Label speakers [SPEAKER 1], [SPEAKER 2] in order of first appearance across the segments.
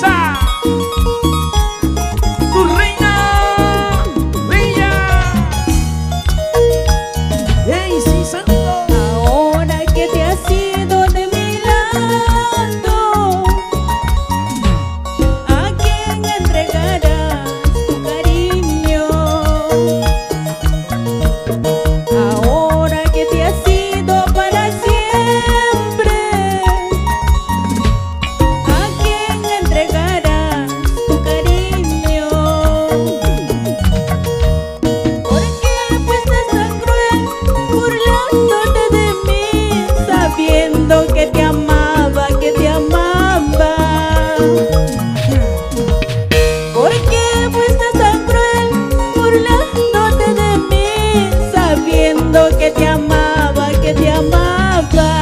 [SPEAKER 1] hermosa, tu reina bella. Daisy Santos.
[SPEAKER 2] Ahora que te has ido de mi lado, ¿a quién entregarás tu cariño? Ahora que te has ido para siempre, ¿a quién entregarás tu cariño? ¿Por qué fuiste tan cruel, burlándote de mí, sabiendo que te amaba, que te amaba? ¿Por qué fuiste tan cruel, burlándote de mí, sabiendo que te amaba, que te amaba?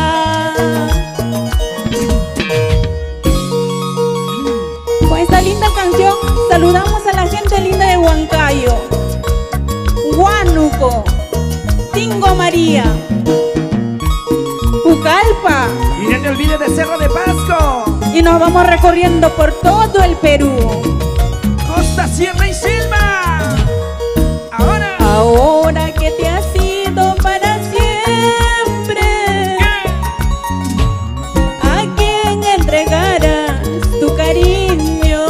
[SPEAKER 2] Con esta linda canción saludamos a la gente linda de Huancayo, Huánuco, Tingo María, Pucallpa,
[SPEAKER 1] Y no te olvides de Cerro de Pasco,
[SPEAKER 2] y nos vamos recorriendo por todo el Perú.
[SPEAKER 1] Costa, Sierra y Selva. Ahora,
[SPEAKER 2] Ahora que te has ido para siempre, ¿a quién entregarás tu cariño?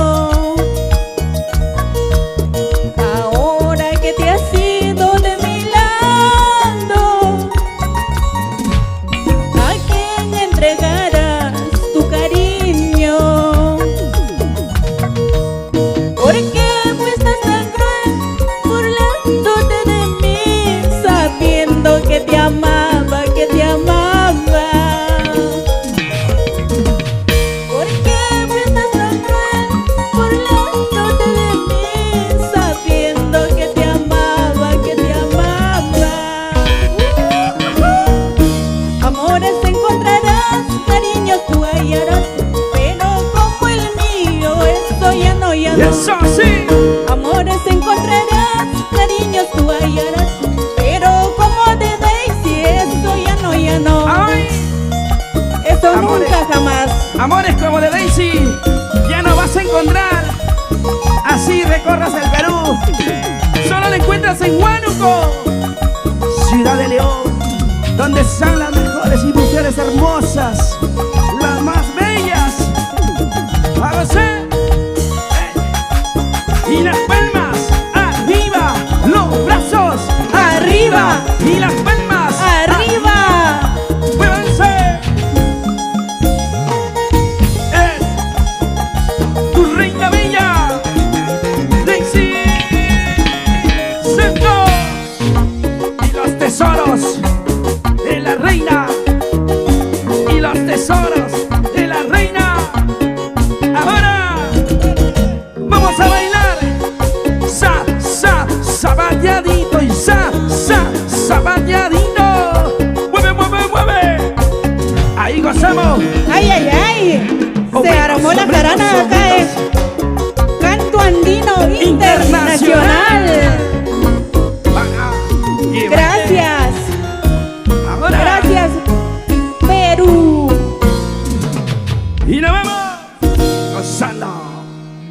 [SPEAKER 2] Ahora que te has ido de mi lado, ¿a quién entregarás tu cariño? ¿Por qué fuiste tan cruel, burlándote de mí, sabiendo que te amaba, que te amaba? ¿Por qué fuiste tan cruel, burlándote de mí, sabiendo que te amaba, que te amaba? Amores encontrarás, cariños tú hallarás, pero como el mío, esto ya no, ya no.
[SPEAKER 1] eso sí.
[SPEAKER 2] Amores encontrarás, cariños tú hallarás, pero como de Daisy, eso ya no, ya no.
[SPEAKER 1] Ay,
[SPEAKER 2] Eso
[SPEAKER 1] Amores.
[SPEAKER 2] nunca jamás.
[SPEAKER 1] amores como de Daisy, ya no vas a encontrar. Así recorras el Perú, solo lo encuentras en Huánuco, Ciudad de León, donde están las mejores y mujeres hermosas, las más bellas. ¡Hágase! Y las palmas arriba, los brazos arriba y las palmas
[SPEAKER 2] ¡Arriba!
[SPEAKER 1] ¡muévanse! Es tu reina bella, Daisy Santos, y los tesoros de la reina, y los tesoros de la reina. Ahora vamos a bailar sabateadito y sabateadito. Mueve, mueve, mueve. Ahí gozamos.
[SPEAKER 2] ¡Ay, ay, ay!
[SPEAKER 1] Oh,
[SPEAKER 2] Se armó la
[SPEAKER 1] sombrero,
[SPEAKER 2] jarana acá